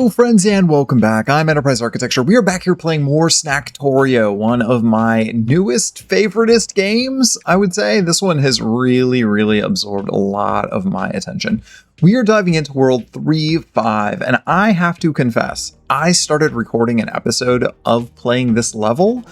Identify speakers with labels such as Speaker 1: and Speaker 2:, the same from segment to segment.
Speaker 1: Hello friends and welcome back. I'm Enterprise Architecture. We are back here playing more Snacktorio, one of my newest, favoritist games, I would say. This one has really absorbed a lot of my attention. We are diving into World 3.5, and I have to confess, I started recording an episode of playing this level,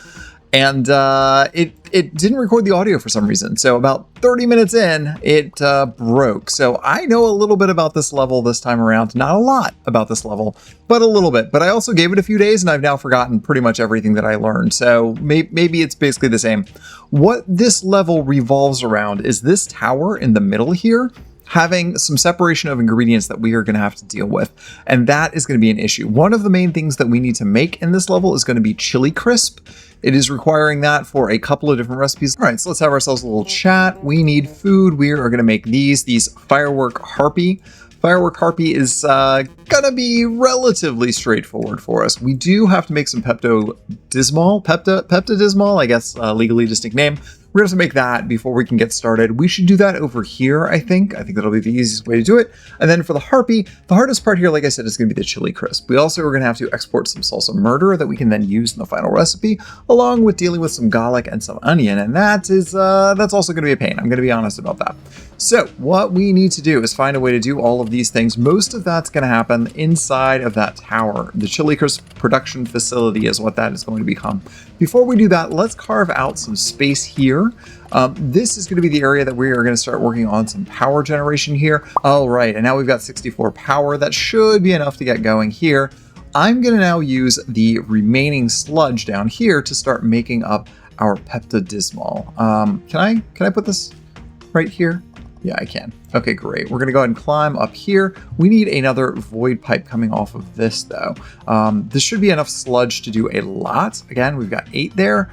Speaker 1: and it didn't record the audio for some reason. So about 30 minutes in, it broke. So I know a little bit about this level this time around. Not a lot about this level, but a little bit. But I also gave it a few days and I've now forgotten pretty much everything that I learned. So maybe it's basically the same. What this level revolves around is this tower in the middle here, having some separation of ingredients that we are going to have to deal with. And that is going to be an issue. One of the main things that we need to make in this level is going to be chili crisp. It is requiring that for a couple of different recipes. All right, so let's have ourselves a little chat. We need food. We are going to make these firework Harpy. Firework Harpy is gonna be relatively straightforward for us. We do have to make some Pepto Dismal, I guess, legally distinct name. We're gonna have to make that before we can get started. We should do that over here, I think. I think that'll be the easiest way to do it. And then for the Harpy, the hardest part here, like I said, is gonna be the chili crisp. We also are gonna have to export some salsa murder that we can then use in the final recipe, along with dealing with some garlic and some onion. And that is, that's also gonna be a pain. I'm gonna be honest about that. So what we need to do is find a way to do all of these things. Most of that's going to happen inside of that tower. The chili crisp production facility is what that is going to become. Before we do that, let's carve out some space here. This is going to be the area that we are going to start working on some power generation here. All right, and now we've got 64 power. That should be enough to get going here. I'm going to now use the remaining sludge down here to start making up our Pepto Dismal. Can I put this right here? Yeah, I can. Okay, great. We're going to go ahead and climb up here. We need another void pipe coming off of this, though. This should be enough sludge to do a lot. Again, we've got 8 there.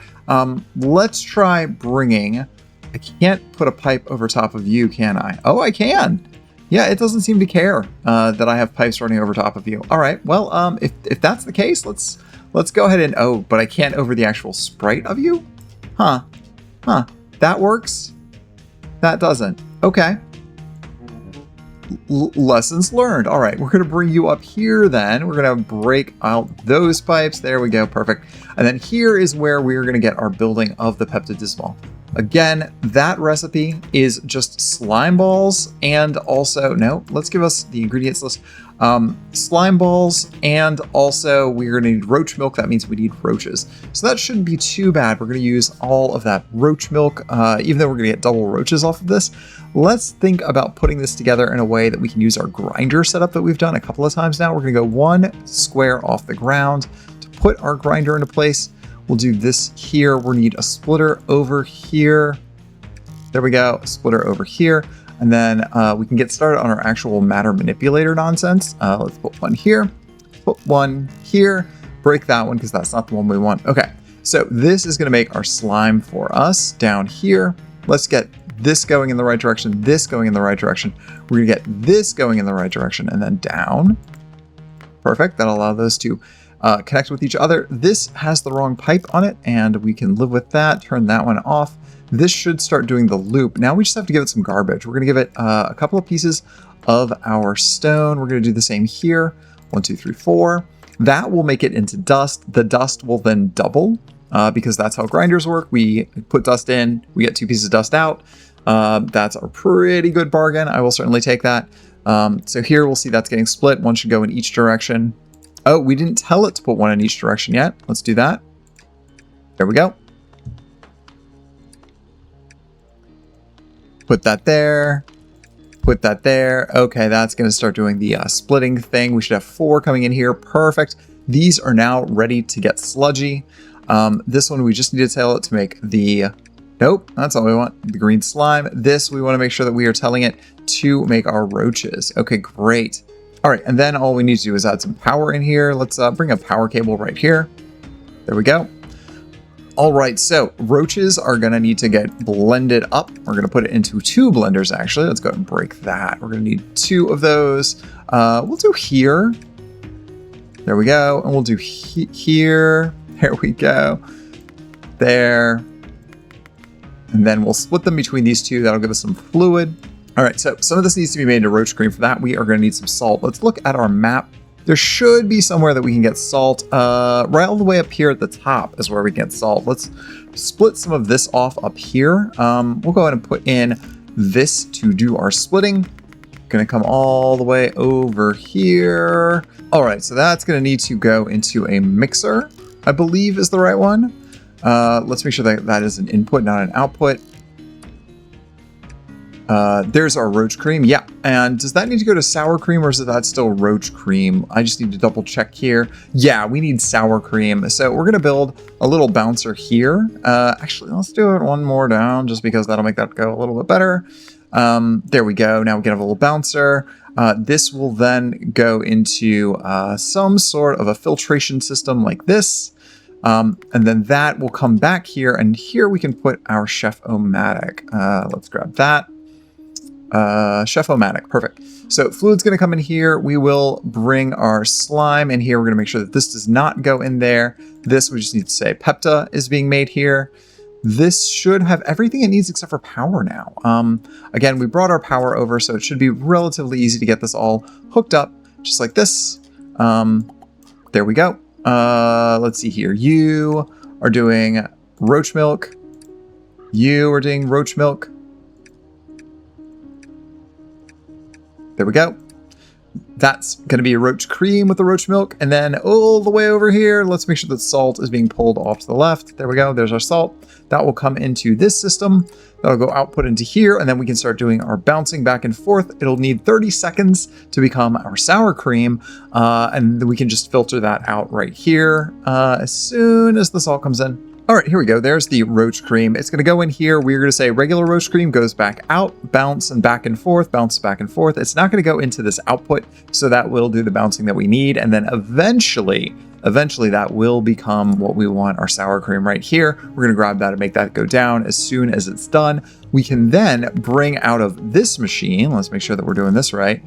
Speaker 1: Let's try bringing... I can't put a pipe over top of you, can I? Oh, I can. Yeah, it doesn't seem to care that I have pipes running over top of you. All right, well, if that's the case, let's go ahead and... Oh, but I can't over the actual sprite of you? Huh. That works. That doesn't. Okay. Lessons learned. All right, we're going to bring you up here then. We're going to break out those pipes. There we go. Perfect. And then here is where we're going to get our building of the Pepto Dismal. Again, that recipe is just slime balls and also, no, let's give us the ingredients list. Slime balls, and also we're going to need roach milk. That means we need roaches. So that shouldn't be too bad. We're going to use all of that roach milk, even though we're going to get double roaches off of this. Let's think about putting this together in a way that we can use our grinder setup that we've done a couple of times now. We're going to go 1 square off the ground to put our grinder into place. We'll do this here. We'll need a splitter over here. There we go, a splitter over here. And then we can get started on our actual matter manipulator nonsense. Let's put one here, put one here, break that one because that's not the one we want. Okay, so this is gonna make our slime for us down here. Let's get this going in the right direction, this going in the right direction. We're gonna get this going in the right direction and then down. Perfect, that'll allow those to connect with each other. This has the wrong pipe on it and we can live with that, turn that one off. This should start doing the loop. Now we just have to give it some garbage. We're going to give it a couple of pieces of our stone. We're going to do the same here. 1, 2, 3, 4. That will make it into dust. The dust will then double because that's how grinders work. We put dust in, we get 2 pieces of dust out. That's a pretty good bargain. I will certainly take that. So here we'll see that's getting split. One should go in each direction. Oh, we didn't tell it to put one in each direction yet. Let's do that. There we go. Put that there, put that there. Okay, that's going to start doing the splitting thing. We should have 4 coming in here. Perfect. These are now ready to get sludgy. This one, we just need to tell it to make the, nope, that's all we want, the green slime. This, we want to make sure that we are telling it to make our roaches. Okay, great. All right, and then all we need to do is add some power in here. Let's bring a power cable right here. There we go. All right, so roaches are gonna need to get blended up. We're gonna put it into 2 blenders, actually. Let's go ahead and break that. We're gonna need 2 of those. We'll do here. There we go. And we'll do here. There we go. There. And then we'll split them between these 2. That'll give us some fluid. All right, so some of this needs to be made into roach cream. For that, we are gonna need some salt. Let's look at our map There should be somewhere that we can get salt. Right all the way up here at the top is where we get salt. Let's split some of this off up here. We'll go ahead and put in this to do our splitting. Gonna come all the way over here. All right, so that's gonna need to go into a mixer, I believe is the right one. Let's make sure that that is an input, not an output. There's our roach cream. Yeah. And does that need to go to sour cream or is that still roach cream? I just need to double check here. Yeah, we need sour cream. So we're going to build a little bouncer here. Actually, let's do it one more down just because that'll make that go a little bit better. There we go. Now we can have a little bouncer. This will then go into some sort of a filtration system like this. And then that will come back here, and here we can put our Chef-O-Matic. Let's grab that. Chef-O-Matic, perfect. So fluid's going to come in here. We will bring our slime in here. We're going to make sure that this does not go in there. This, we just need to say Pepto is being made here. This should have everything it needs except for power now. Again, we brought our power over, so it should be relatively easy to get this all hooked up, just like this. There we go. Let's see here. You are doing roach milk. You are doing roach milk. There we go. That's going to be a roach cream with the roach milk. And then all the way over here, let's make sure that salt is being pulled off to the left. There we go. There's our salt. That will come into this system. That'll go output into here. And then we can start doing our bouncing back and forth. It'll need 30 seconds to become our sour cream. And we can just filter that out right here as soon as the salt comes in. All right, here we go. There's the roach cream. It's going to go in here. We're going to say regular roach cream goes back out, bounce and back and forth, bounce back and forth. It's not going to go into this output, so that will do the bouncing that we need. And then eventually that will become what we want, our sour cream right here. We're going to grab that and make that go down as soon as it's done. We can then bring out of this machine, let's make sure that we're doing this right,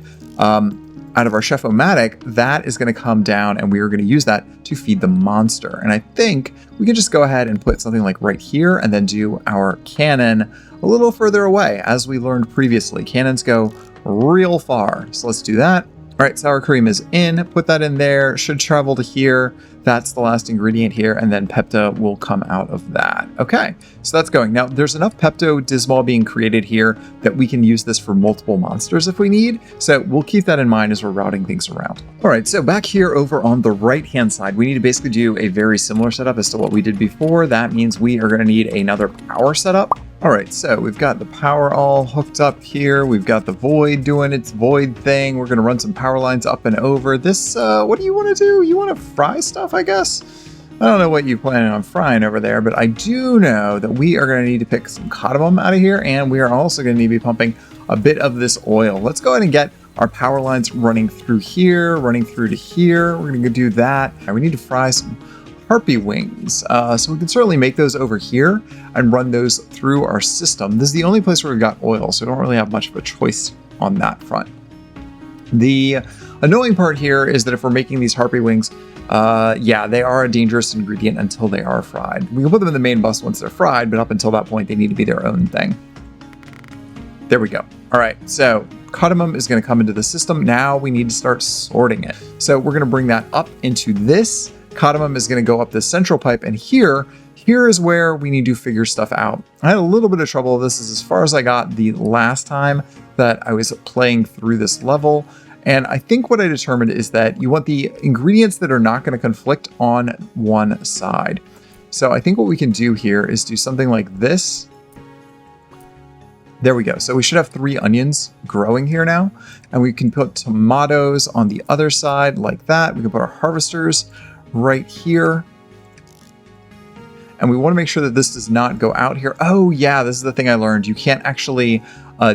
Speaker 1: out of our Chef-O-Matic, that is going to come down and we are going to use that to feed the monster. And I think we can just go ahead and put something like right here and then do our cannon a little further away. As we learned previously, cannons go real far. So let's do that. All right, sour cream is in, put that in there, should travel to here. That's the last ingredient here, and then Pepto will come out of that. Okay, so that's going. Now, there's enough Pepto Dismol being created here that we can use this for multiple monsters if we need, so we'll keep that in mind as we're routing things around. All right, so back here over on the right-hand side, we need to basically do a very similar setup as to what we did before. That means we are gonna need another power setup. All right, so we've got the power all hooked up here. We've got the void doing its void thing. We're gonna run some power lines up and over. This, what do you wanna do? You wanna fry stuff, I guess? I don't know what you plan on frying over there, but I do know that we are gonna need to pick some cardamom out of here, and we are also gonna need to be pumping a bit of this oil. Let's go ahead and get our power lines running through here, running through to here. We're gonna go do that. And we need to fry some Harpy wings. So we can certainly make those over here and run those through our system. This is the only place where we've got oil, so we don't really have much of a choice on that front. The annoying part here is that if we're making these Harpy wings, yeah, they are a dangerous ingredient until they are fried. We can put them in the main bus once they're fried, but up until that point, they need to be their own thing. There we go. All right, so cardamom is gonna come into the system. Now we need to start sorting it. So we're gonna bring that up into this. Cardamom is going to go up this central pipe, and here is where we need to figure stuff out. I had a little bit of trouble. This is as far as I got the last time that I was playing through this level, and I think what I determined is that you want the ingredients that are not going to conflict on one side. So I think what we can do here is do something like this. There we go. So we should have 3 onions growing here now, and we can put tomatoes on the other side like that. We can put our harvesters right here. And we want to make sure that this does not go out here. Oh yeah, this is the thing I learned. You can't actually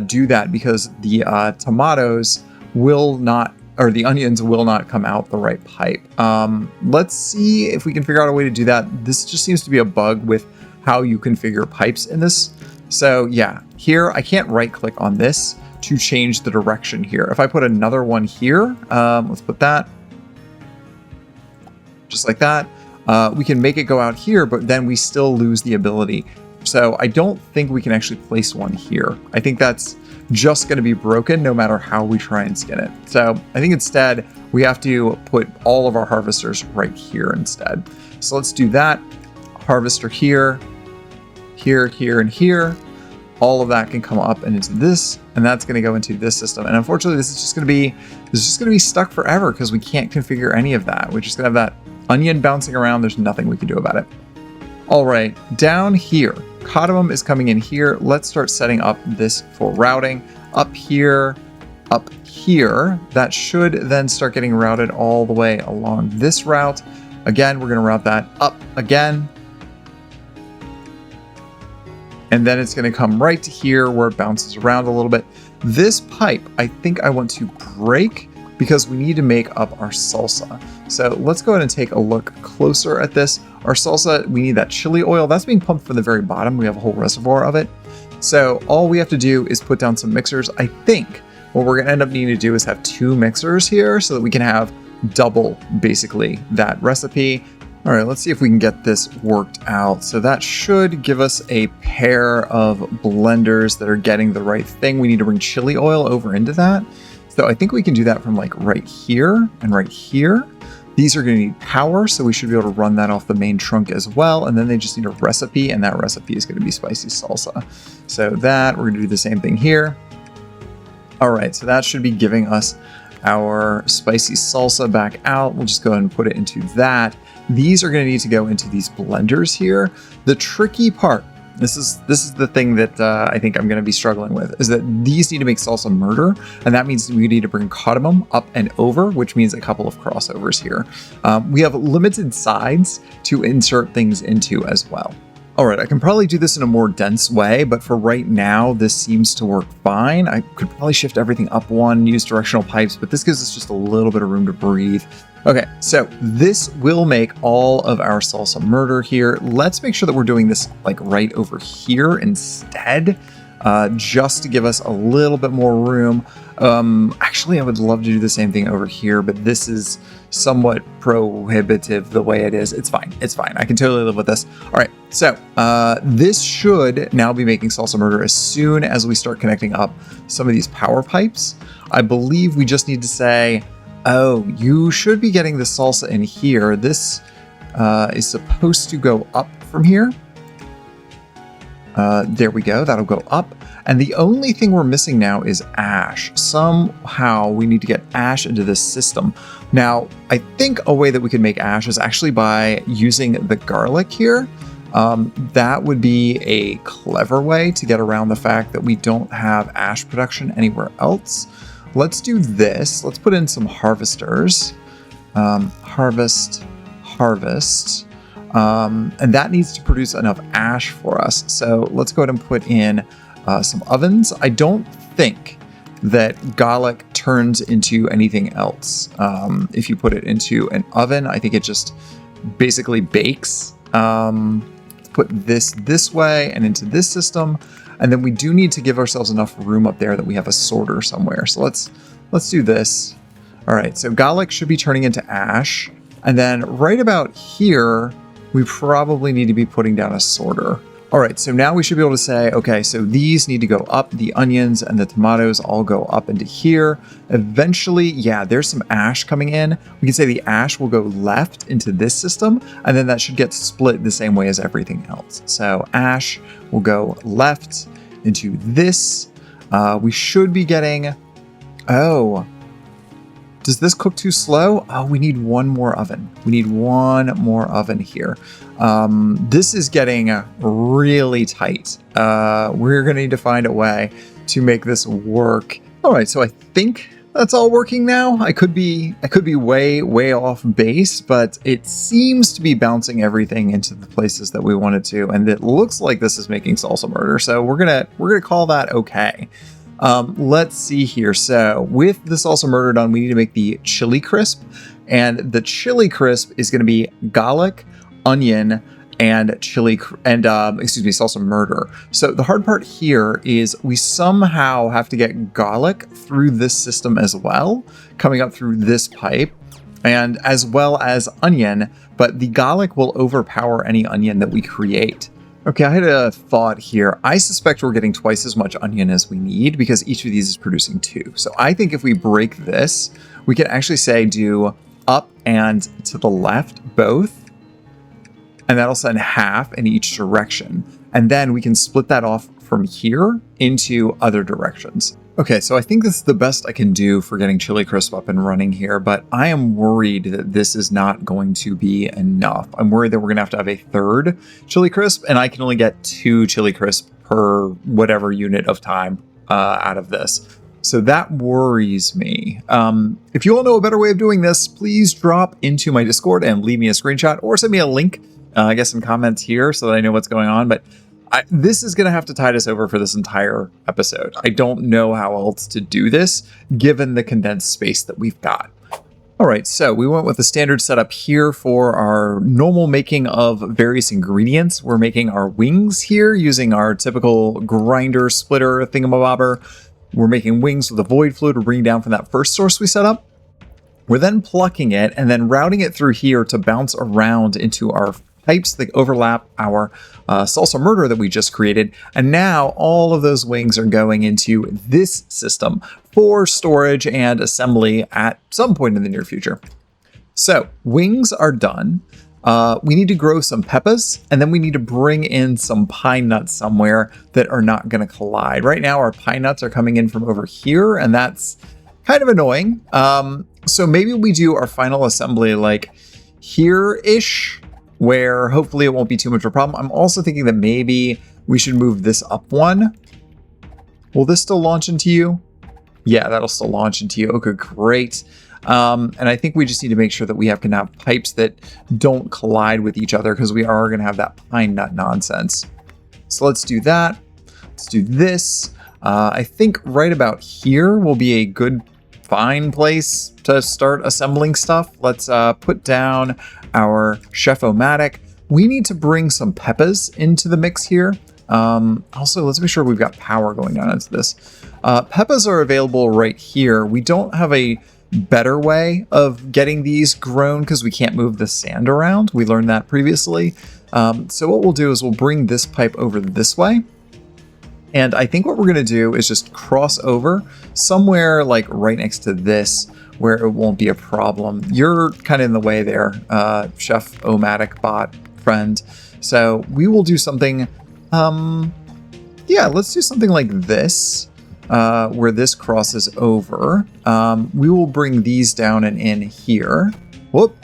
Speaker 1: do that because the tomatoes will not, or the onions will not come out the right pipe. Let's see if we can figure out a way to do that. This just seems to be a bug with how you configure pipes in this. So yeah, here I can't right click on this to change the direction here. If I put another one here, let's put that. Just like that. We can make it go out here, but then we still lose the ability So I don't think we can actually place one here. I think that's just going to be broken no matter how we try and skin it. So I think instead we have to put all of our harvesters right here instead. So let's do that. Harvester here, here, here, and here. All of that can come up and into this, and that's going to go into this system. And unfortunately, this is just going to be stuck forever because we can't configure any of that. We're just going to have that onion bouncing around. There's nothing we can do about it. All right, down here, cardamom is coming in here. Let's start setting up this for routing. Up here, up here. That should then start getting routed all the way along this route. Again, we're going to route that up again. And then it's going to come right to here where it bounces around a little bit. This pipe, I think I want to break because we need to make up our salsa. So let's go ahead and take a look closer at this. Our salsa, we need that chili oil. That's being pumped from the very bottom. We have a whole reservoir of it. So all we have to do is put down some mixers. I think what we're going to end up needing to do is have 2 mixers here so that we can have double, basically, that recipe. All right, let's see if we can get this worked out. So that should give us a pair of blenders that are getting the right thing. We need to bring chili oil over into that. So I think we can do that from like right here and right here. These are going to need power, so we should be able to run that off the main trunk as well. And then they just need a recipe, and that recipe is going to be spicy salsa. So that, we're going to do the same thing here. All right, so that should be giving us our spicy salsa back out. We'll just go ahead and put it into that. These are going to need to go into these blenders here. The tricky part, this is the thing that I think I'm going to be struggling with, is that these need to make salsa murder, and that means we need to bring cardamom up and over, which means a couple of crossovers here. We have limited sides to insert things into as well. All right, I can probably do this in a more dense way, but for right now, this seems to work fine. I could probably shift everything up one, use directional pipes, but this gives us just a little bit of room to breathe. Okay, so this will make all of our salsa murder here. Let's make sure that we're doing this like right over here instead, just to give us a little bit more room. Actually, I would love to do the same thing over here, but this is somewhat prohibitive the way it is. It's fine. It's fine. I can totally live with this. All right. So this should now be making salsa murder as soon as we start connecting up some of these power pipes. I believe we just need to say, oh, you should be getting the salsa in here. This is supposed to go up from here. There we go. That'll go up. And the only thing we're missing now is ash. Somehow we need to get ash into this system. Now, I think a way that we could make ash is actually by using the garlic here. That would be a clever way to get around the fact that we don't have ash production anywhere else. Let's do this. Let's put in some harvesters. Harvest. And that needs to produce enough ash for us. So let's go ahead and put in some ovens. I don't think that garlic turns into anything else. If you put it into an oven, I think it just basically bakes. Let's put this way and into this system. And then we do need to give ourselves enough room up there that we have a sorter somewhere. So let's do this. All right, so garlic should be turning into ash. And then right about here, we probably need to be putting down a sorter. All right, so now we should be able to say, okay, so these need to go up. The onions and the tomatoes all go up into here. Eventually, yeah, there's some ash coming in. We can say the ash will go left into this system, and then that should get split the same way as everything else. So ash will go left into this. We should be getting, oh, does this cook too slow? Oh, we need one more oven. We need one more oven here. This is getting really tight. We're gonna need to find a way to make this work. All right, so I think that's all working now. I could be way off base, but it seems to be bouncing everything into the places that we wanted to, and it looks like this is making salsa murder. So we're gonna call that okay. Let's see here. So with the salsa murder done, we need to make the chili crisp, and the chili crisp is going to be garlic, onion, and salsa murder. So the hard part here is we somehow have to get garlic through this system as well, coming up through this pipe, and as well as onion, but the garlic will overpower any onion that we create. Okay, I had a thought here. I suspect we're getting twice as much onion as we need because each of these is producing 2. So I think if we break this, we can actually say do up and to the left both, and that'll send half in each direction. And then we can split that off from here into other directions. Okay, so I think this is the best I can do for getting Chili Crisp up and running here, but I am worried that this is not going to be enough. I'm worried that we're gonna have a third Chili Crisp, and I can only get 2 Chili Crisp per whatever unit of time out of this. So that worries me. If you all know a better way of doing this, please drop into my Discord and leave me a screenshot or send me a link, I guess some comments here so that I know what's going on. But this is going to have to tide us over for this entire episode. I don't know how else to do this, given the condensed space that we've got. All right, so we went with the standard setup here for our normal making of various ingredients. We're making our wings here using our typical grinder splitter thingamabobber. We're making wings with a void fluid we're bringing down from that first source we set up. We're then plucking it and then routing it through here to bounce around into our pipes that overlap our salsa murder that we just created. And now all of those wings are going into this system for storage and assembly at some point in the near future. So wings are done. We need to grow some peppers, and then we need to bring in some pine nuts somewhere that are not going to collide. Right now our pine nuts are coming in from over here, and that's kind of annoying. So maybe we do our final assembly like here-ish, where hopefully it won't be too much of a problem. I'm also thinking that maybe we should move this up one. Will this still launch into you? Yeah, that'll still launch into you. Okay, great. And I think we just need to make sure that we can have pipes that don't collide with each other because we are going to have that pine nut nonsense. So let's do that. Let's do this. I think right about here will be a good fine place to start assembling stuff. Let's put down our Chef-O-Matic. We need to bring some peppers into the mix here. Also, let's make sure we've got power going down into this. Peppers are available right here. We don't have a better way of getting these grown because we can't move the sand around. We learned that previously. So what we'll do is we'll bring this pipe over this way. And I think what we're going to do is just cross over somewhere like right next to this where it won't be a problem. You're kind of in the way there, Chef-O-Matic bot friend. So we will do something, yeah, let's do something like this, where this crosses over. We will bring these down and in here. Whoop.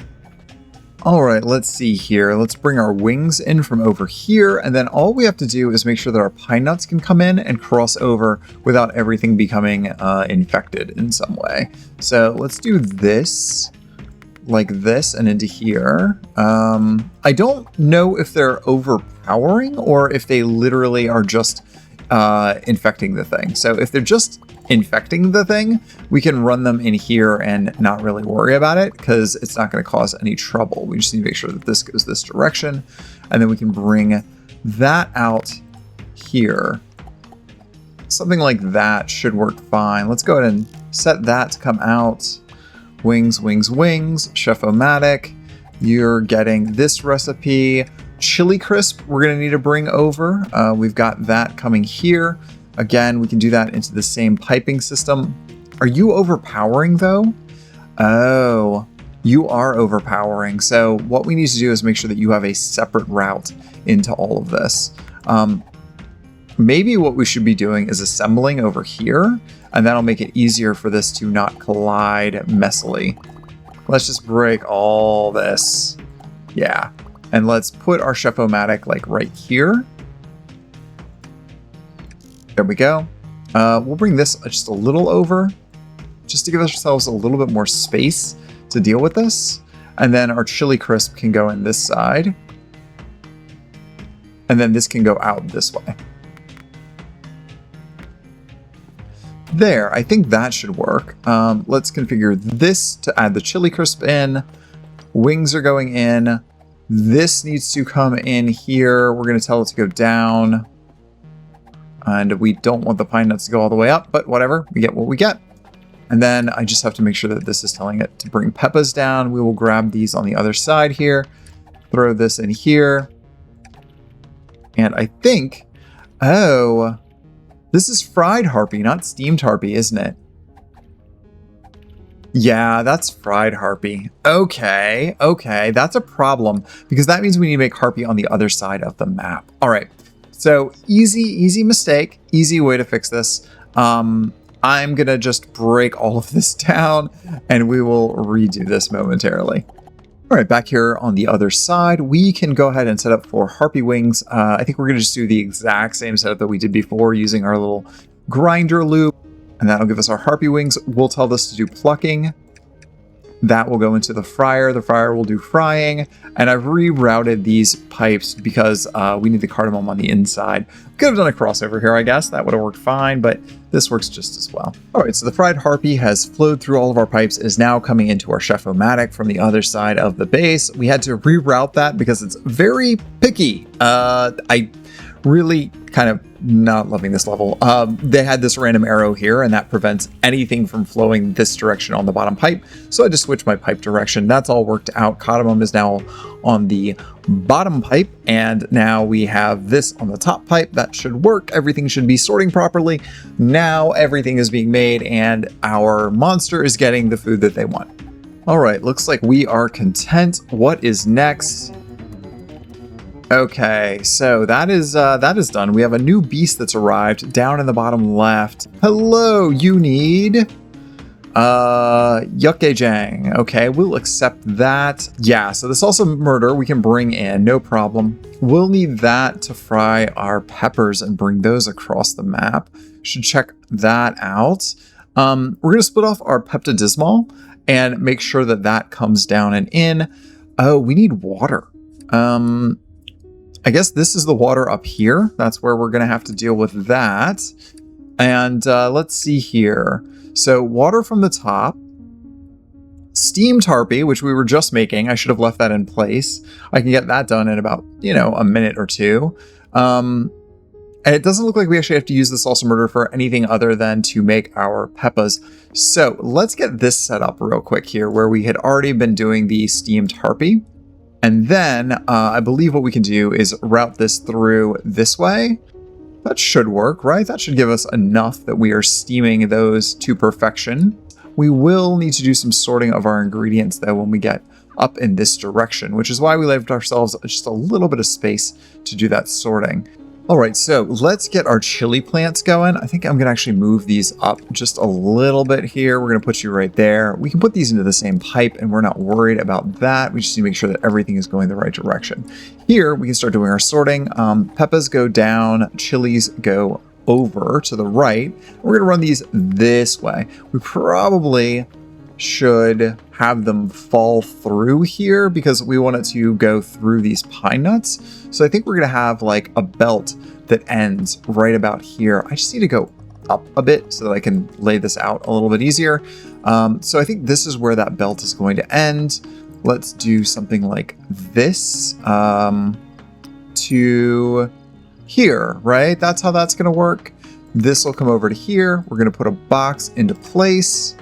Speaker 1: All right, let's see here. Let's bring our wings in from over here, and then all we have to do is make sure that our pine nuts can come in and cross over without everything becoming infected in some way. So let's do this, like this, and into here. I don't know if they're overpowering or if they literally are just infecting the thing. So if they're just infecting the thing, we can run them in here and not really worry about it because it's not going to cause any trouble. We just need to make sure that this goes this direction, and then we can bring that out here. Something like that should work fine. Let's go ahead and set that to come out. Wings, wings, wings. Chef-O-Matic, you're getting this recipe. Chili Crisp, we're going to need to bring over. We've got that coming here. Again, we can do that into the same piping system. Are you overpowering though? Oh, you are overpowering. So what we need to do is make sure that you have a separate route into all of this. Maybe what we should be doing is assembling over here, and that'll make it easier for this to not collide messily. Let's just break all this. Yeah. And let's put our Chef-O-Matic like right here. There we go. We'll bring this just a little over, just to give ourselves a little bit more space to deal with this. And then our Chili Crisp can go in this side. And then this can go out this way. There, I think that should work. Let's configure this to add the Chili Crisp in. Wings are going in. This needs to come in here. We're going to tell it to go down. And we don't want the pine nuts to go all the way up, but whatever, we get what we get. And then I just have to make sure that this is telling it to bring peppers down. We will grab these on the other side here, throw this in here. And I think, oh, this is fried Harpy, not steamed Harpy, isn't it? Yeah, that's fried Harpy. Okay, that's a problem because that means we need to make Harpy on the other side of the map. All right, so easy mistake, easy way to fix this. I'm gonna just break all of this down and we will redo this momentarily. All right, back here on the other side, we can go ahead and set up for Harpy wings. I think we're gonna just do the exact same setup that we did before using our little grinder loop. And that'll give us our Harpy wings. We'll tell this to do plucking. That will go into the fryer. The fryer will do frying. And I've rerouted these pipes because we need the cardamom on the inside. Could have done a crossover here, I guess. That would have worked fine, but this works just as well. All right, so the fried Harpy has flowed through all of our pipes, is now coming into our Chef-O-Matic from the other side of the base. We had to reroute that because it's very picky. I really kind of not loving this level. They had this random arrow here and that prevents anything from flowing this direction on the bottom pipe. So I just switched my pipe direction. That's all worked out. Cardamom is now on the bottom pipe and now we have this on the top pipe. That should work. Everything should be sorting properly. Now everything is being made and our monster is getting the food that they want. All right, looks like we are content. What is next? Okay, so that is done. We have a new beast that's arrived down in the bottom left. Hello, you need yuckgaejang. Okay, we'll accept that. Yeah, so the salsa murder we can bring in, no problem. We'll need that to fry our peppers and bring those across the map. Should check that out. We're gonna split off our Pepto and make sure that that comes down and in. Oh, we need water. I guess this is the water up here. That's where we're going to have to deal with that. And let's see here. So water from the top. Steamed Harpy, which we were just making. I should have left that in place. I can get that done in about, a minute or two. And it doesn't look like we actually have to use the salsa murder for anything other than to make our peppas. So let's get this set up real quick here where we had already been doing the steamed Harpy. And then I believe what we can do is route this through this way. That should work, right? That should give us enough that we are steaming those to perfection. We will need to do some sorting of our ingredients though when we get up in this direction, which is why we left ourselves just a little bit of space to do that sorting. All right, so let's get our chili plants going. I think I'm gonna actually move these up just a little bit here. We're gonna put you right there. We can put these into the same pipe and we're not worried about that. We just need to make sure that everything is going the right direction. Here, we can start doing our sorting. Peppers go down, chilies go over to the right. We're gonna run these this way. We probably should have them fall through here because we want it to go through these pine nuts. So I think we're gonna have like a belt that ends right about here. I just need to go up a bit so that I can lay this out a little bit easier. So I think this is where that belt is going to end. Let's do something like this to here, right? That's how that's gonna work. This will come over to here. We're gonna put a box into place.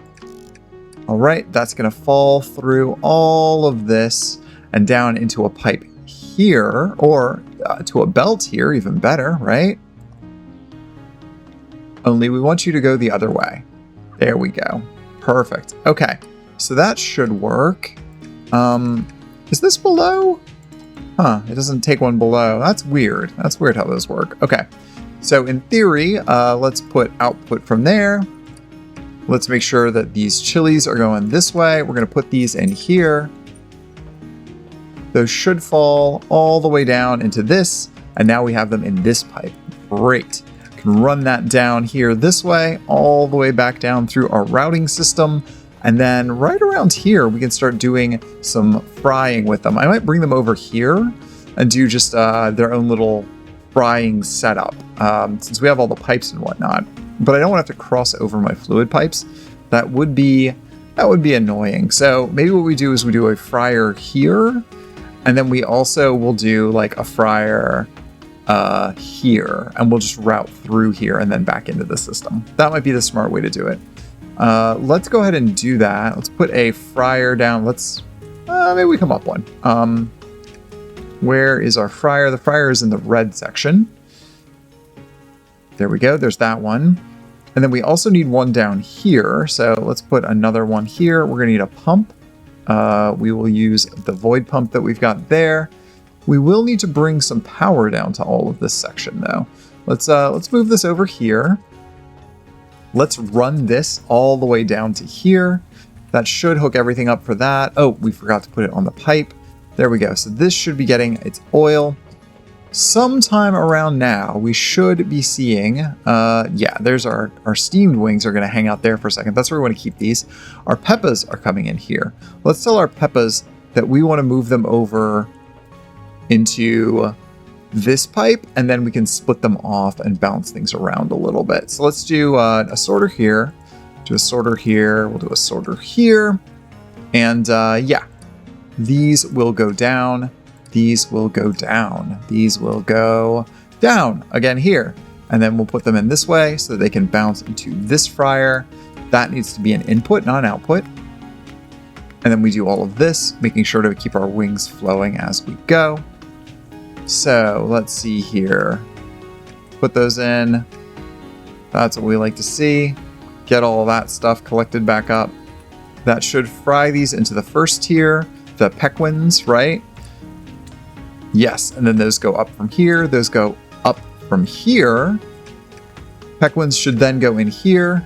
Speaker 1: All right, that's gonna fall through all of this and down into a pipe here, or to a belt here, even better, right? Only we want you to go the other way. There we go. Perfect. Okay, so that should work. Is this below? Huh, it doesn't take one below. That's weird. That's weird how those work. Okay, so in theory, let's put output from there. Let's make sure that these chilies are going this way. We're gonna put these in here. Those should fall all the way down into this, and now we have them in this pipe. Great. Can run that down here this way, all the way back down through our routing system. And then right around here, we can start doing some frying with them. I might bring them over here and do just their own little frying setup, since we have all the pipes and whatnot. But I don't want to have to cross over my fluid pipes. That would be annoying. So maybe what we do is we do a fryer here, and then we also will do like a fryer here, and we'll just route through here and then back into the system. That might be the smart way to do it. Let's go ahead and do that. Let's put a fryer down. Let's maybe we come up one. Where is our fryer? The fryer is in the red section. There we go. There's that one. And then we also need one down here. So let's put another one here. We're going to need a pump. We will use the void pump that we've got there. We will need to bring some power down to all of this section though. Let's move this over here. Let's run this all the way down to here. That should hook everything up for that. Oh, we forgot to put it on the pipe. There we go. So this should be getting its oil. Sometime around now, we should be seeing, yeah, there's our steamed wings are going to hang out there for a second. That's where we want to keep these. Our Peppas are coming in here. Let's tell our Peppas that we want to move them over into this pipe, and then we can split them off and bounce things around a little bit. So let's do a sorter here, do a sorter here, we'll do a sorter here, and yeah, these will go down, these will go down, these will go down again here, and then we'll put them in this way so that they can bounce into this fryer. That needs to be an input, not an output. And then we do all of this, making sure to keep our wings flowing as we go. So let's see here. Put those in. That's what we like to see. Get all that stuff collected back up. That should fry these into the first tier, the Pequins, right? Yes, and then those go up from here. Those go up from here. Pequins should then go in here.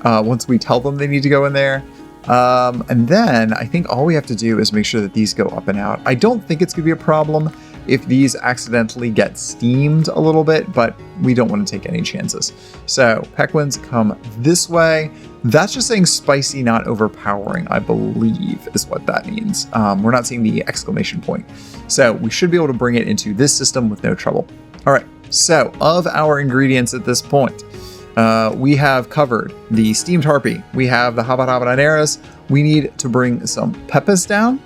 Speaker 1: Once we tell them they need to go in there. And then I think all we have to do is make sure that these go up and out. I don't think it's going to be a problem if these accidentally get steamed a little bit, but we don't want to take any chances. So Pequins come this way. That's just saying spicy, not overpowering, I believe is what that means. We're not seeing the exclamation point. So we should be able to bring it into this system with no trouble. All right, so of our ingredients at this point, we have covered the steamed harpy. We have the habaneras. We need to bring some Peppas down.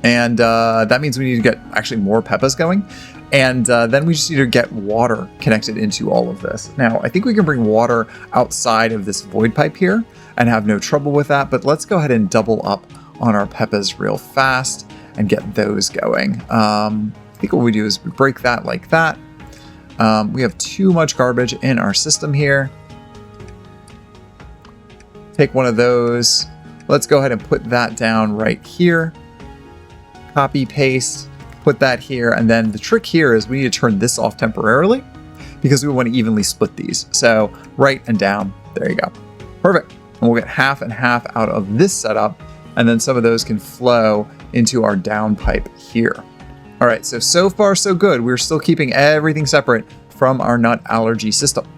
Speaker 1: And that means we need to get actually more Peppas going. And then we just need to get water connected into all of this. Now, I think we can bring water outside of this void pipe here and have no trouble with that. But let's go ahead and double up on our Peppas real fast and get those going. I think what we do is we break that like that. We have too much garbage in our system here. Take one of those. Let's go ahead and put that down right here. Copy, paste, put that here. And then the trick here is we need to turn this off temporarily because we want to evenly split these. So right and down, there you go. Perfect. And we'll get half and half out of this setup. And then some of those can flow into our down pipe here. All right, so far so good. We're still keeping everything separate from our nut allergy system.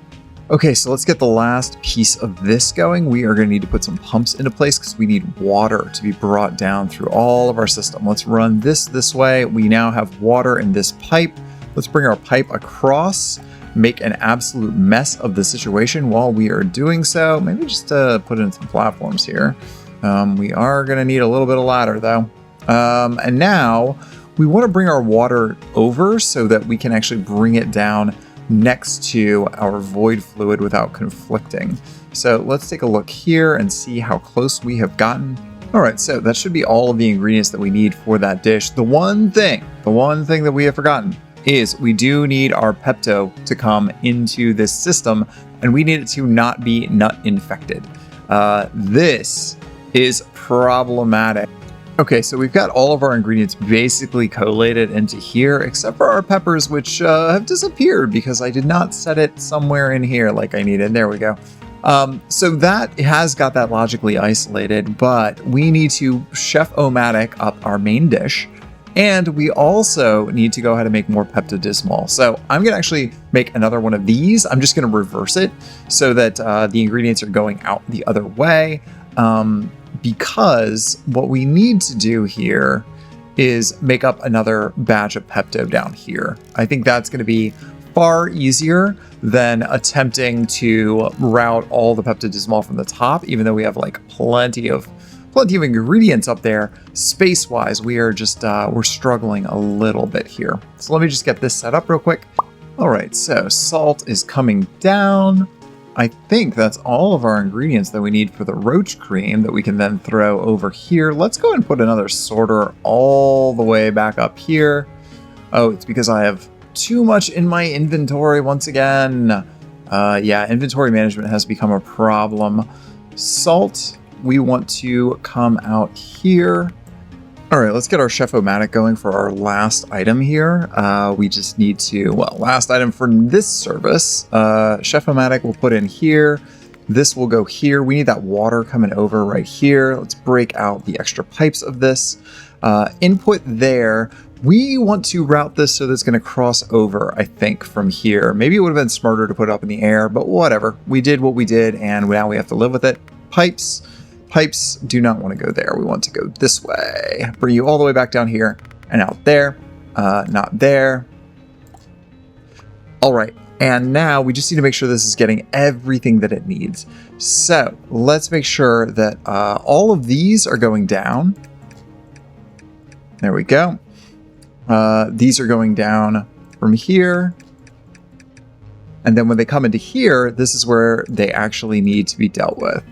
Speaker 1: Okay, so let's get the last piece of this going. We are going to need to put some pumps into place because we need water to be brought down through all of our system. Let's run this way. We now have water in this pipe. Let's bring our pipe across, make an absolute mess of the situation while we are doing so. Maybe just put in some platforms here. We are going to need a little bit of ladder though. And now we want to bring our water over so that we can actually bring it down next to our void fluid without conflicting. So let's take a look here and see how close we have gotten. All right, so that should be all of the ingredients that we need for that dish. The one thing that we have forgotten is we do need our Pepto to come into this system, and we need it to not be nut infected. This is problematic. Okay, so we've got all of our ingredients basically collated into here, except for our peppers, which have disappeared because I did not set it somewhere in here like I needed. There we go. So that has got that logically isolated, but we need to Chef-O-Matic up our main dish, and we also need to go ahead and make more Pepto-Dismol. So I'm going to actually make another one of these. I'm just going to reverse it so that the ingredients are going out the other way. Because what we need to do here is make up another batch of Pepto down here. I think that's going to be far easier than attempting to route all the Pepto-Dismol from the top, even though we have like plenty of ingredients up there. Space-wise, we are just we're struggling a little bit here. So let me just get this set up real quick. All right, so salt is coming down. I think that's all of our ingredients that we need for the roach cream that we can then throw over here. Let's go and put another sorter all the way back up here. Oh, it's because I have too much in my inventory once again. Yeah, inventory management has become a problem. Salt, we want to come out here. All right, let's get our Chef-O-Matic going for our last item here. We just need to, well, last item for this service. Chef-O-Matic we'll put in here. This will go here. We need that water coming over right here. Let's break out the extra pipes of this. Input there. We want to route this so that it's going to cross over, I think, from here. Maybe it would have been smarter to put it up in the air, but whatever. We did what we did, and now we have to live with it. Pipes. Pipes do not want to go there. We want to go this way. Bring you all the way back down here and out there. Not there. All right. And now we just need to make sure this is getting everything that it needs. So let's make sure that all of these are going down. There we go. These are going down from here. And then when they come into here, this is where they actually need to be dealt with.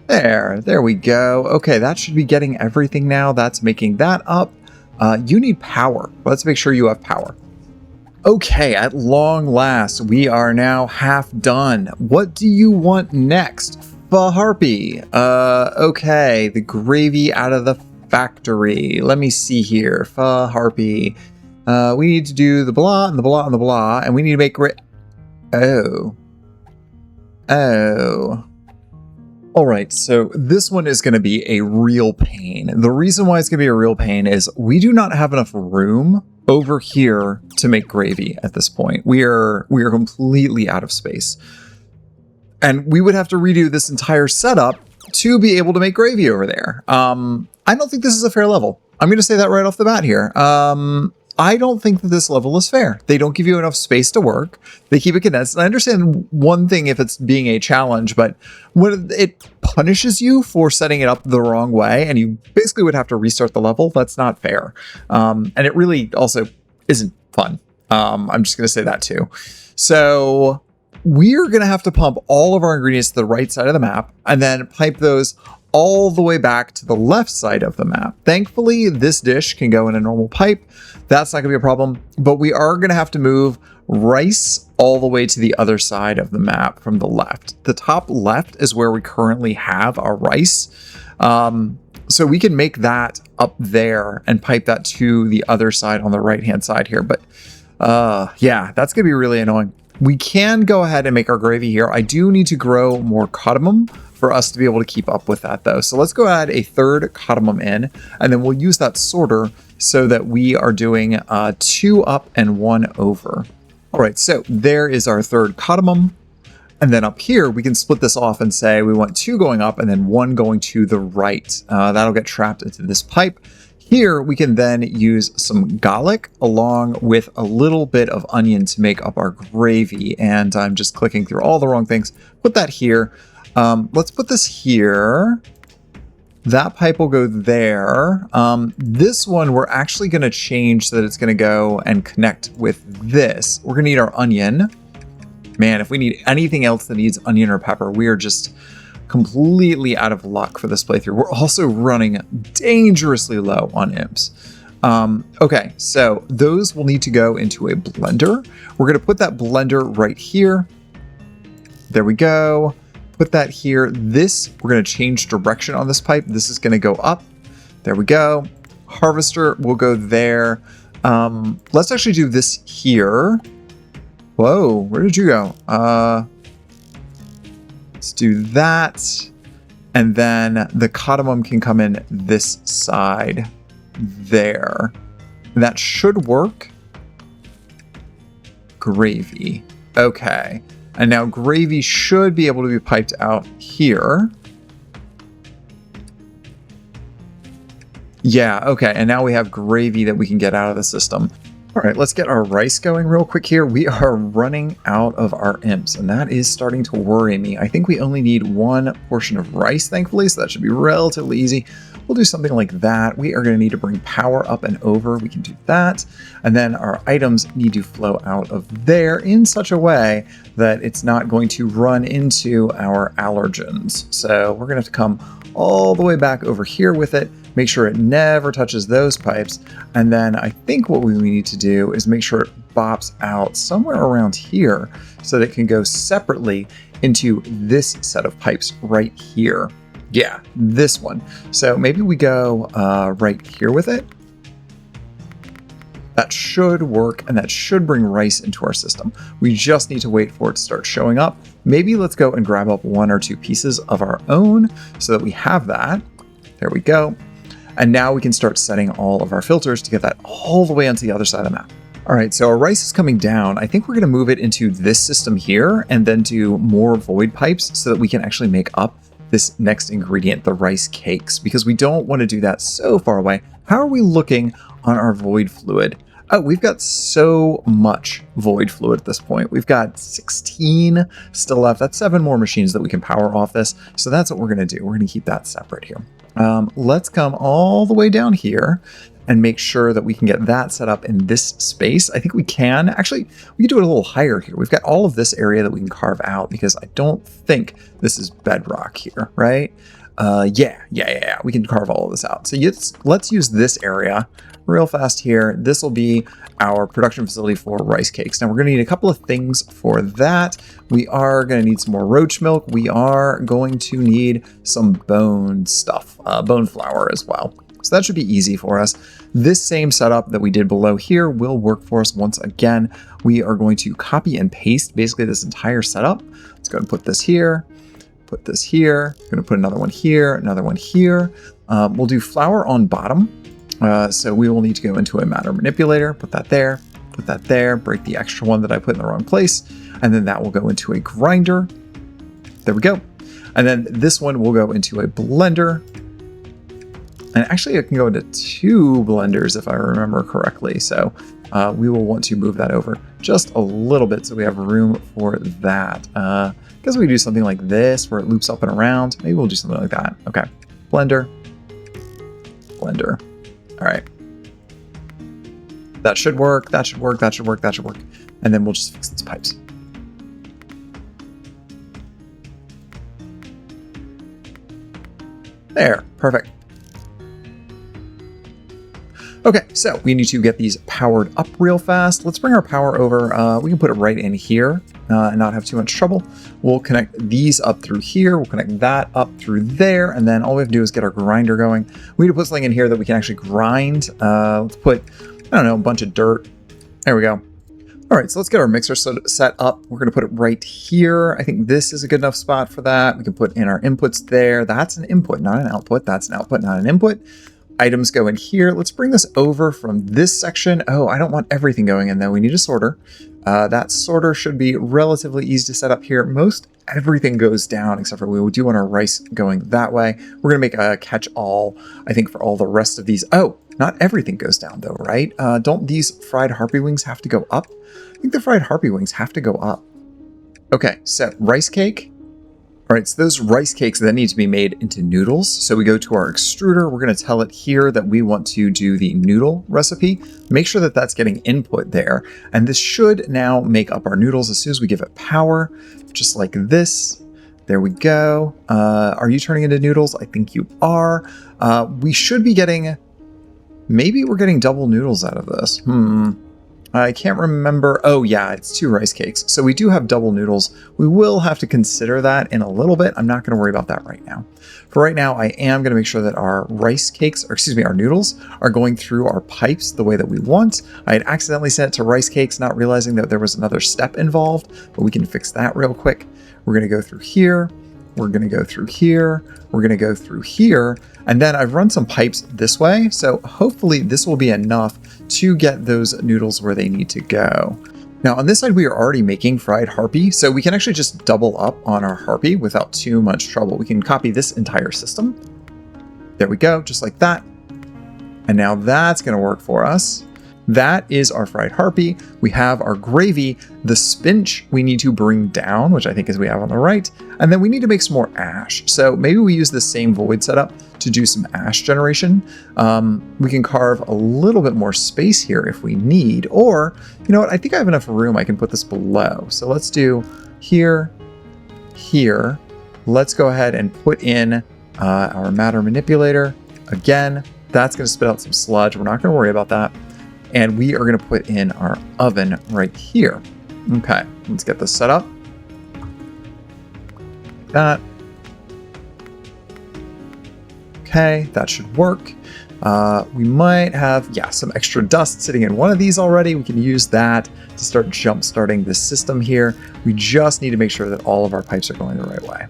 Speaker 1: There we go. Okay, that should be getting everything now. That's making that up. You need power. Let's make sure you have power. Okay, at long last, we are now half done. What do you want next? Harpy. Okay, the gravy out of the factory. Let me see here. Harpy. We need to do the blah and the blah and the blah, and we need to make Oh. All right, so this one is going to be a real pain. The reason why it's going to be a real pain is we do not have enough room over here to make gravy at this point. We are completely out of space. And we would have to redo this entire setup to be able to make gravy over there. I don't think this is a fair level. I'm going to say that right off the bat here. I don't think that this level is fair. They don't give you enough space to work. They keep it condensed. And I understand one thing if it's being a challenge, but when it punishes you for setting it up the wrong way and you basically would have to restart the level, that's not fair. And it really also isn't fun. I'm just going to say that too. So we're going to have to pump all of our ingredients to the right side of the map and then pipe those all the way back to the left side of the map. Thankfully, this dish can go in a normal pipe. That's not gonna be a problem, but we are gonna have to move rice all the way to the other side of the map from the left. The top left is where we currently have our rice. So we can make that up there and pipe that to the other side on the right-hand side here. But yeah, that's gonna be really annoying. We can go ahead and make our gravy here. I do need to grow more cardamom for us to be able to keep up with that though. So let's go add a third cardamom in, and then we'll use that sorter so that we are doing 2 up and 1 over. All right, so there is our third cardamom. And then up here, we can split this off and say we want 2 going up and then 1 going to the right. That'll get trapped into this pipe. Here, we can then use some garlic along with a little bit of onion to make up our gravy. And I'm just clicking through all the wrong things. Put that here. Let's put this here. That pipe will go there. This one, we're actually going to change so that it's going to go and connect with this. We're going to need our onion. Man, if we need anything else that needs onion or pepper, we are just completely out of luck for this playthrough. We're also running dangerously low on imps. Okay, so those will need to go into a blender. We're going to put that blender right here. There we go. Put that here. This, we're going to change direction on this pipe. This is going to go up. There we go. Harvester will go there. Let's actually do this here. Whoa, where did you go? Let's do that. And then the cardamom can come in this side there. That should work. Gravy. Okay. And now gravy should be able to be piped out here. Yeah, okay. And now we have gravy that we can get out of the system. All right, let's get our rice going real quick here. We are running out of our imps, and that is starting to worry me. I think we only need 1 portion of rice, thankfully, so that should be relatively easy. we'll do something like that. We are going to need to bring power up and over. We can do that. And then our items need to flow out of there in such a way that it's not going to run into our allergens. So we're going to have to come all the way back over here with it, make sure it never touches those pipes. And then I think what we need to do is make sure it bops out somewhere around here so that it can go separately into this set of pipes right here. Yeah, this one. So maybe we go right here with it. That should work, and that should bring rice into our system. We just need to wait for it to start showing up. Maybe let's go and grab up 1 or 2 pieces of our own so that we have that. There we go. And now we can start setting all of our filters to get that all the way onto the other side of the map. All right, so our rice is coming down. I think we're gonna move it into this system here and then do more void pipes so that we can actually make up this next ingredient, the rice cakes, because we don't want to do that so far away. How are we looking on our void fluid? Oh, we've got so much void fluid at this point. We've got 16 still left. That's 7 more machines that we can power off this. So that's what we're going to do. We're going to keep that separate here. Let's come all the way down here and make sure that we can get that set up in this space. I think we can. Actually, we can do it a little higher here. We've got all of this area that we can carve out because I don't think this is bedrock here, right? Yeah. We can carve all of this out. So let's use this area real fast here. This will be our production facility for rice cakes. Now we're going to need a couple of things for that. We are going to need some more roach milk. We are going to need some bone stuff, bone flour as well. So that should be easy for us. This same setup that we did below here will work for us once again. We are going to copy and paste basically this entire setup. Let's go and put this here, put this here. I'm going to put another one here, another one here. We'll do flour on bottom. So we will need to go into a matter manipulator, put that there, break the extra one that I put in the wrong place. And then that will go into a grinder. There we go. And then this one will go into a blender. And actually it can go into 2 blenders if I remember correctly. So we will want to move that over just a little bit so we have room for that. Because we do something like this where it loops up and around. Maybe we'll do something like that. Okay, blender. All right. That should work. And then we'll just fix these pipes. There, perfect. Okay, so we need to get these powered up real fast. Let's bring our power over. We can put it right in here and not have too much trouble. We'll connect these up through here. We'll connect that up through there. And then all we have to do is get our grinder going. We need to put something in here that we can actually grind. Let's put, I don't know, a bunch of dirt. There we go. All right, so let's get our mixer set up. We're going to put it right here. I think this is a good enough spot for that. We can put in our inputs there. That's an input, not an output. That's an output, not an input. Items go in here. Let's bring this over from this section. Oh, I don't want everything going in though. We need a sorter. That sorter should be relatively easy to set up here. Most everything goes down except for we do want our rice going that way. We're going to make a catch-all, I think, for all the rest of these. Oh, not everything goes down though, right? Don't these fried harpy wings have to go up? I think the fried harpy wings have to go up. Okay, so rice cake. All right, so those rice cakes then need to be made into noodles. So we go to our extruder. We're going to tell it here that we want to do the noodle recipe. Make sure that that's getting input there. And this should now make up our noodles as soon as we give it power, just like this. There we go. Are you turning into noodles? I think you are. We should be getting, maybe we're getting double noodles out of this. I can't remember. Oh yeah, it's 2 rice cakes. So we do have double noodles. We will have to consider that in a little bit. I'm not going to worry about that right now. For right now, I am going to make sure that our rice cakes, or excuse me, our noodles are going through our pipes the way that we want. I had accidentally set it to rice cakes, not realizing that there was another step involved, but we can fix that real quick. We're going to go through here. We're going to go through here. We're going to go through here. And then I've run some pipes this way. So hopefully this will be enough to get those noodles where they need to go. Now on this side, we are already making fried harpy. So we can actually just double up on our harpy without too much trouble. We can copy this entire system. There we go, just like that. And now that's going to work for us. that is our fried harpy. We have our gravy. The spinach we need to bring down, which I think is we have on the right. And then we need to make some more ash. So maybe we use the same void setup to do some ash generation. We can carve a little bit more space here if we need, or you know what? I think I have enough room. I can put this below. So let's do here, here. Let's go ahead and put in our matter manipulator. Again, that's going to spit out some sludge. We're not going to worry about that. And we are going to put in our oven right here. Okay, let's get this set up. Like that. Okay, that should work. We might have, some extra dust sitting in one of these already. We can use that to start jump starting this system here. We just need to make sure that all of our pipes are going the right way,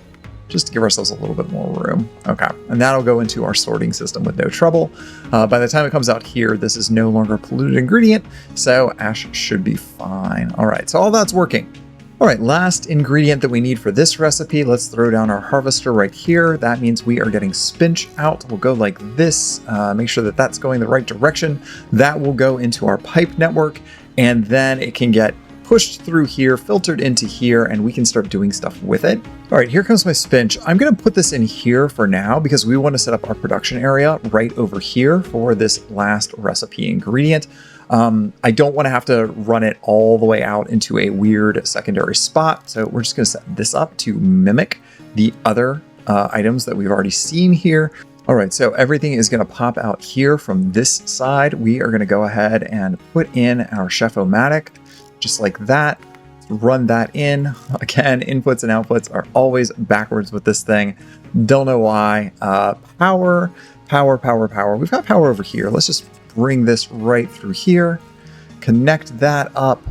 Speaker 1: just to give ourselves a little bit more room. Okay, and that'll go into our sorting system with no trouble. By the time it comes out here, this is no longer a polluted ingredient, so ash should be fine. All right, so all that's working. All right, last ingredient that we need for this recipe, let's throw down our harvester right here. That means we are getting spinach out. We'll go like this, make sure that that's going the right direction. That will go into our pipe network, and then it can get pushed through here, filtered into here, and we can start doing stuff with it. All right, here comes my spinach. I'm gonna put this in here for now because we wanna set up our production area right over here for this last recipe ingredient. I don't wanna have to run it all the way out into a weird secondary spot. So we're just gonna set this up to mimic the other items that we've already seen here. All right, so everything is gonna pop out here from this side. We are gonna go ahead and put in our Chef-O-Matic, just like that. Run that in. Again, inputs and outputs are always backwards with this thing. Don't know why. Power, power, power, power. We've got power over here. Let's just bring this right through here. Connect that up.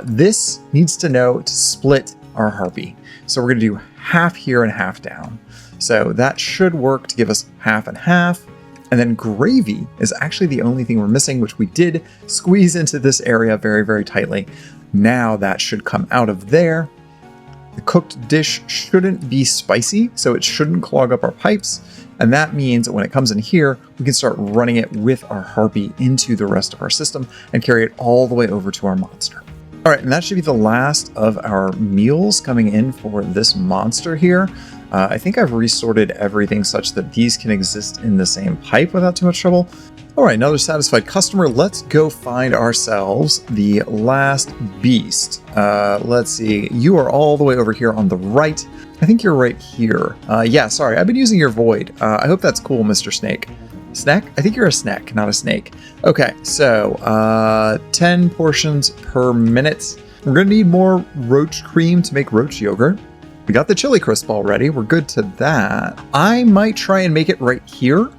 Speaker 1: This needs to know to split our Harpy. So we're gonna do half here and half down. So that should work to give us half and half. And then gravy is actually the only thing we're missing, which we did squeeze into this area very, very tightly. Now that should come out of there. The cooked dish shouldn't be spicy, so it shouldn't clog up our pipes. And that means that when it comes in here, we can start running it with our Harpy into the rest of our system and carry it all the way over to our monster. All right, and that should be the last of our meals coming in for this monster here. I think I've resorted everything such that these can exist in the same pipe without too much trouble. All right, another satisfied customer. Let's go find ourselves the last beast. Let's see. You are all the way over here on the right. I think you're right here. Yeah, sorry. I've been using your void. I hope that's cool, Mr. Snake. Snack? I think you're a snack, not a snake. Okay, so 10 portions per minute. We're going to need more roach cream to make roach yogurt. We got the chili crisp already. We're good to that. I might try and make it right here.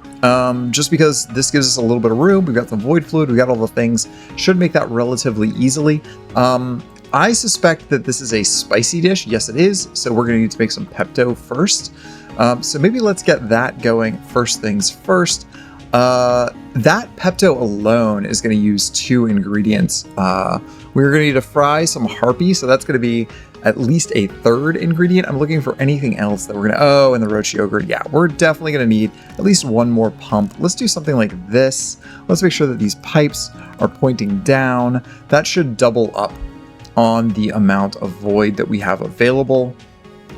Speaker 1: Just because this gives us a little bit of room. We've got some void fluid, we got all the things. Should make that relatively easily. I suspect that this is a spicy dish. Yes, it is. So we're gonna need to make some Pepto first. So maybe let's get that going first things first. That Pepto alone is gonna use 2 ingredients. We're gonna need to fry some Harpy, so that's gonna be at least a 3rd ingredient. I'm looking for anything else that we're gonna, and the roach yogurt. Yeah, we're definitely gonna need at least 1 more pump. Let's do something like this. Let's make sure that these pipes are pointing down. That should double up on the amount of void that we have available.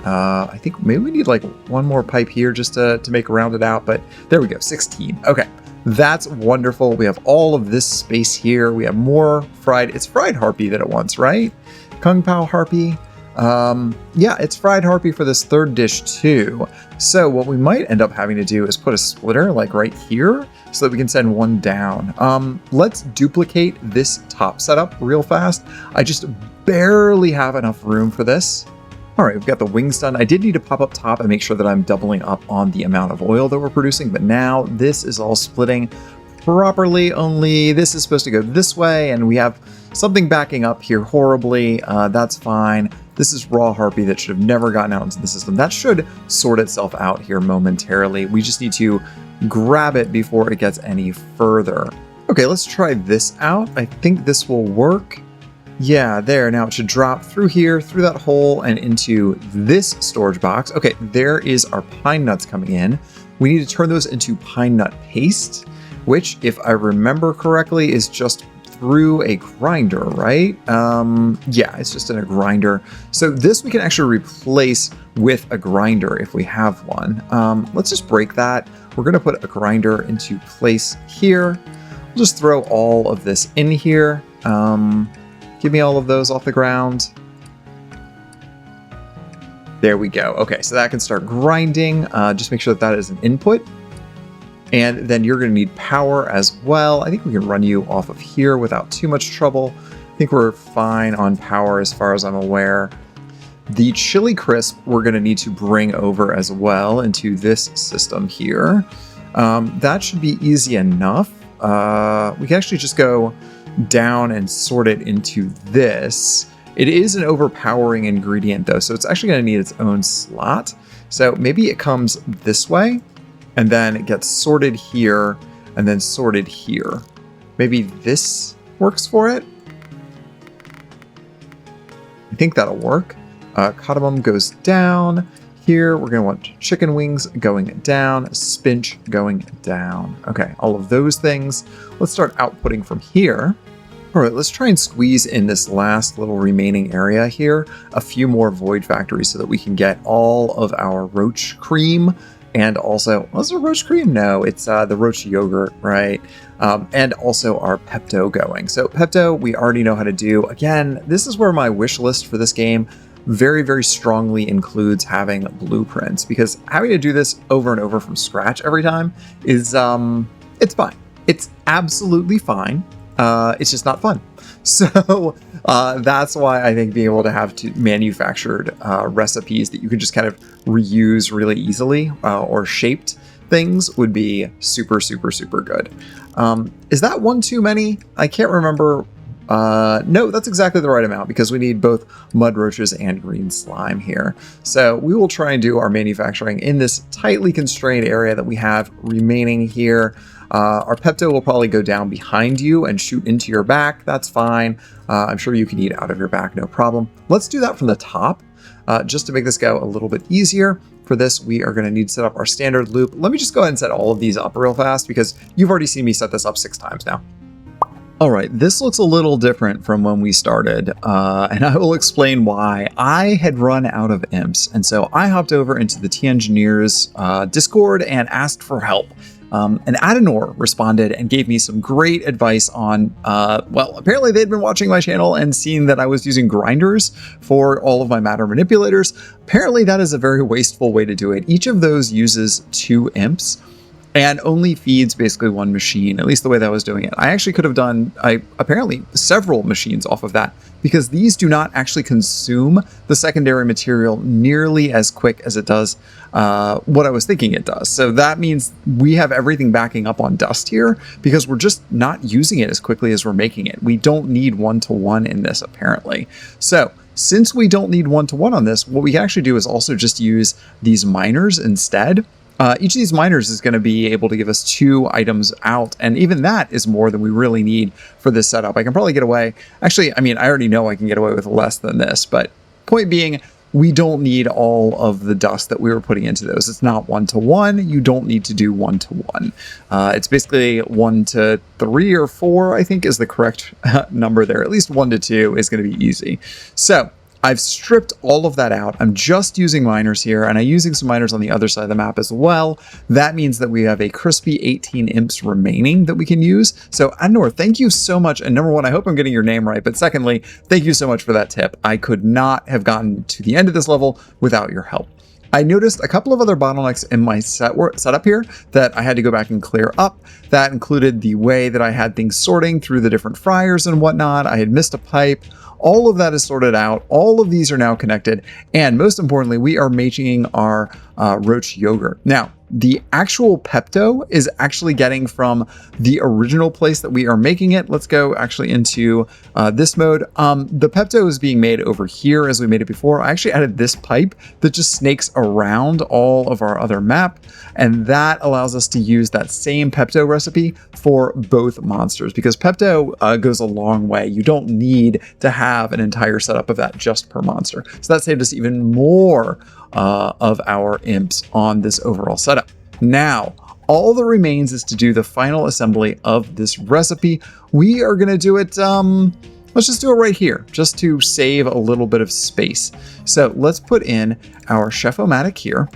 Speaker 1: I think maybe we need like 1 more pipe here just to make round it out, but there we go, 16. Okay, that's wonderful. We have all of this space here. We have more it's fried Harpy that it wants, right? Kung Pao Harpy. Yeah, it's fried Harpy for this 3rd dish too. So what we might end up having to do is put a splitter like right here so that we can send 1 down. Let's duplicate this top setup real fast. I just barely have enough room for this. All right, we've got the wings done. I did need to pop up top and make sure that I'm doubling up on the amount of oil that we're producing, but now this is all splitting properly, only this is supposed to go this way, and we have something backing up here horribly. That's fine. This is raw Harpy that should have never gotten out into the system. That should sort itself out here momentarily. We just need to grab it before it gets any further. Okay, let's try this out. I think this will work. Yeah, there. Now it should drop through here, through that hole, and into this storage box. Okay, there is our pine nuts coming in. We need to turn those into pine nut paste, which, if I remember correctly, is just through a grinder, right? Yeah, it's just in a grinder. So this we can actually replace with a grinder if we have one. Let's just break that. We're going to put a grinder into place here. We'll just throw all of this in here. Give me all of those off the ground. There we go. Okay, so that can start grinding. Just make sure that that is an input. And then you're going to need power as well. I think we can run you off of here without too much trouble. I think we're fine on power as far as I'm aware. The chili crisp we're going to need to bring over as well into this system here. That should be easy enough. We can actually just go down and sort it into this. It is an overpowering ingredient though, so it's actually going to need its own slot. So maybe it comes this way, and then it gets sorted here, and then sorted here. Maybe this works for it? I think that'll work. Cardamom goes down. Here, we're going to want chicken wings going down, spinach going down. Okay, all of those things. Let's start outputting from here. All right, let's try and squeeze in this last little remaining area here, a few more void factories so that we can get all of our roach cream and also, was it roach cream? No, it's the roach yogurt, right? And also our Pepto going. So Pepto, we already know how to do. Again, this is where my wish list for this game very, very strongly includes having blueprints, because having to do this over and over from scratch every time is, it's fine. It's absolutely fine. It's just not fun. So that's why I think being able to have manufactured recipes that you can just kind of reuse really easily or shaped things would be super, super, super good. Is that one too many? I can't remember. No, that's exactly the right amount because we need both mud roaches and green slime here. So we will try and do our manufacturing in this tightly constrained area that we have remaining here. Our Pepto will probably go down behind you and shoot into your back. That's fine. I'm sure you can eat out of your back, no problem. Let's do that from the top just to make this go a little bit easier. For this, we are going to need to set up our standard loop. Let me just go ahead and set all of these up real fast because you've already seen me set this up 6 times now. All right, this looks a little different from when we started, and I will explain why. I had run out of imps, and so I hopped over into the T-Engineers Discord and asked for help. And Adenor responded and gave me some great advice on, well, apparently they'd been watching my channel and seen that I was using grinders for all of my matter manipulators. Apparently that is a very wasteful way to do it. Each of those uses 2 imps and only feeds basically 1 machine, at least the way that I was doing it. I actually could have done, apparently, several machines off of that because these do not actually consume the secondary material nearly as quick as it does what I was thinking it does. So that means we have everything backing up on dust here because we're just not using it as quickly as we're making it. We don't need 1-to-1 in this, apparently. So since we don't need 1-to-1 on this, what we can actually do is also just use these miners instead. Each of these miners is going to be able to give us 2 items out, and even that is more than we really need for this setup. I can probably get away. Actually, I mean, I already know I can get away with less than this, but point being, we don't need all of the dust that we were putting into those. It's not 1-to-1. You don't need to do 1-to-1. It's basically 1-to-3 or 4, I think is the correct number there. At least 1-to-2 is going to be easy. So I've stripped all of that out. I'm just using miners here, and I'm using some miners on the other side of the map as well. That means that we have a crispy 18 imps remaining that we can use. So Adenor, thank you so much. And number one, I hope I'm getting your name right. But secondly, thank you so much for that tip. I could not have gotten to the end of this level without your help. I noticed a couple of other bottlenecks in my setup here that I had to go back and clear up. That included the way that I had things sorting through the different fryers and whatnot. I had missed a pipe. All of that is sorted out. All of these are now connected. And most importantly, we are making our roach yogurt. Now, the actual Pepto is actually getting from the original place that we are making it. Let's go actually into this mode. The Pepto is being made over here as we made it before. I actually added this pipe that just snakes around all of our other map. And that allows us to use that same Pepto recipe for both monsters because Pepto goes a long way. You don't need to have an entire setup of that just per monster. So that saved us even more of our imps on this overall setup. Now, all that remains is to do the final assembly of this recipe. We are going to do it, let's just do it right here, just to save a little bit of space. So let's put in our Chef-O-Matic here.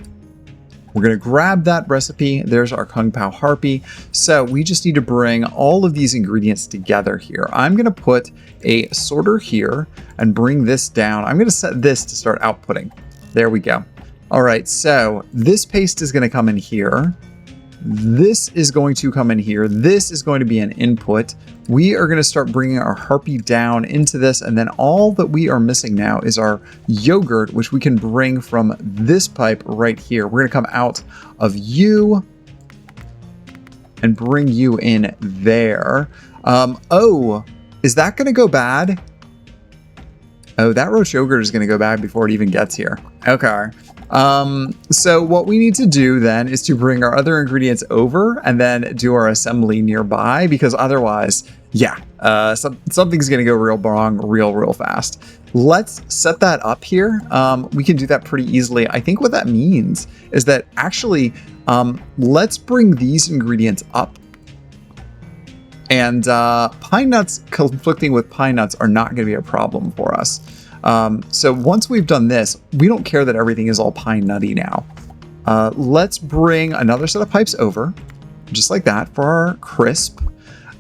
Speaker 1: We're going to grab that recipe. There's our Kung Pao Harpy. So we just need to bring all of these ingredients together here. I'm going to put a sorter here and bring this down. I'm going to set this to start outputting. There we go. All right, so this paste is going to come in here. This is going to come in here. This is going to be an input. We are going to start bringing our Harpy down into this, and then all that we are missing now is our yogurt, which we can bring from this pipe right here. We're going to come out of you and bring you in there. Oh, is that going to go bad? Oh, that roast yogurt is going to go bad before it even gets here. Okay. So what we need to do then is to bring our other ingredients over and then do our assembly nearby, because otherwise, yeah, something's going to go real wrong real fast. Let's set that up here. We can do that pretty easily. I think what that means is that actually, let's bring these ingredients up. And pine nuts conflicting with pine nuts are not going to be a problem for us. So once we've done this, we don't care that everything is all pine nutty now. Let's bring another set of pipes over, just like that, for our crisp.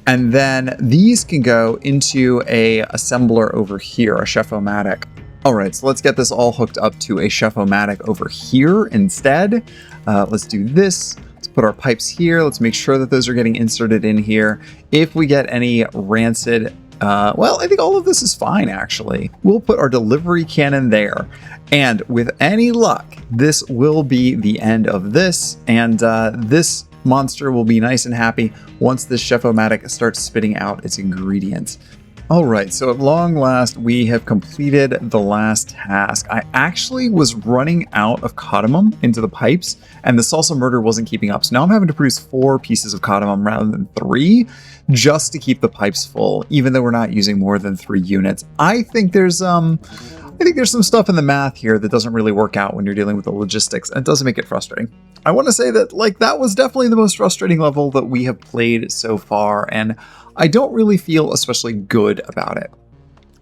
Speaker 1: And then these can go into a assembler over here, a Chef-O-Matic. All right, so let's get this all hooked up to a Chef-O-Matic over here instead. Let's do this. Let's put our pipes here. Let's make sure that those are getting inserted in here. If we get any rancid, well, I think all of this is fine, actually. We'll put our delivery cannon there. And with any luck, this will be the end of this. And this monster will be nice and happy once this Chef-O-Matic starts spitting out its ingredients. All right, so at long last, we have completed the last task. I actually was running out of cardamom into the pipes, and the salsa murder wasn't keeping up. So now I'm having to produce 4 pieces of cardamom rather than 3, just to keep the pipes full, even though we're not using more than 3 units. I think there's some stuff in the math here that doesn't really work out when you're dealing with the logistics, and it doesn't make it frustrating. I want to say that, like, that was definitely the most frustrating level that we have played so far, and I don't really feel especially good about it.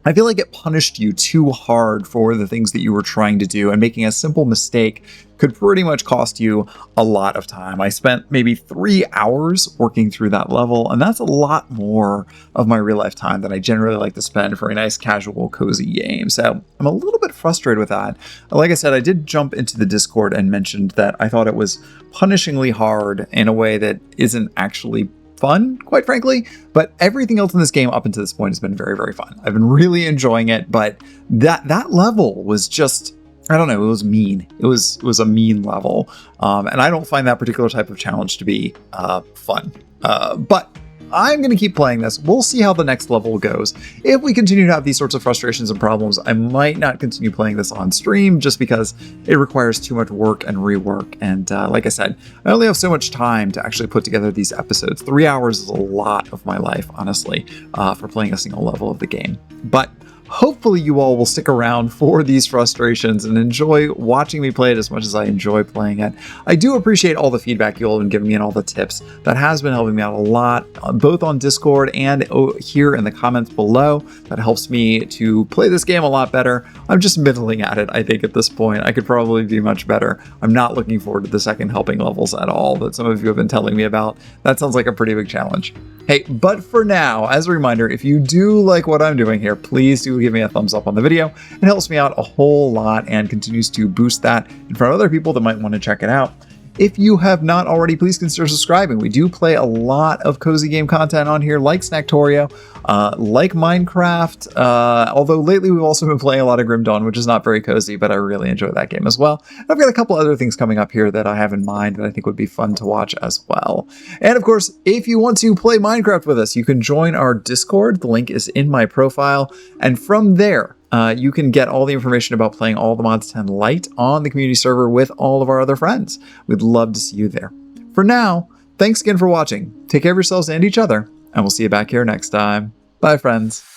Speaker 1: I feel like it punished you too hard for the things that you were trying to do, and making a simple mistake could pretty much cost you a lot of time. I spent maybe 3 hours working through that level, and that's a lot more of my real life time than I generally like to spend for a nice, casual, cozy game. So I'm a little bit frustrated with that. Like I said, I did jump into the Discord and mentioned that I thought it was punishingly hard in a way that isn't actually fun, quite frankly, but everything else in this game up until this point has been very fun. I've been really enjoying it, but that level was just, I don't know, it was mean. It was a mean level, and I don't find that particular type of challenge to be fun. But I'm going to keep playing this. We'll see how the next level goes. If we continue to have these sorts of frustrations and problems, I might not continue playing this on stream just because it requires too much work and rework. And like I said, I only have so much time to actually put together these episodes. 3 hours is a lot of my life, honestly, for playing a single level of the game. But hopefully you all will stick around for these frustrations and enjoy watching me play it as much as I enjoy playing it. I do appreciate all the feedback you all have been giving me and all the tips. That has been helping me out a lot, both on Discord and here in the comments below. That helps me to play this game a lot better. I'm just middling at it, I think, at this point. I could probably be much better. I'm not looking forward to the second helping levels at all that some of you have been telling me about. That sounds like a pretty big challenge. Hey, but for now, as a reminder, if you do like what I'm doing here, please do give me a thumbs up on the video. It helps me out a whole lot and continues to boost that in front of other people that might want to check it out. If you have not already, please consider subscribing. We do play a lot of cozy game content on here, like Snacktorio, like Minecraft, although lately we've also been playing a lot of Grim Dawn, which is not very cozy, but I really enjoy that game as well. I've got a couple other things coming up here that I have in mind that I think would be fun to watch as well. And of course, if you want to play Minecraft with us, you can join our Discord. The link is in my profile. And from there, you can get all the information about playing all the mods 10 Lite on the community server with all of our other friends. We'd love to see you there. For now, thanks again for watching. Take care of yourselves and each other, and we'll see you back here next time. Bye, friends.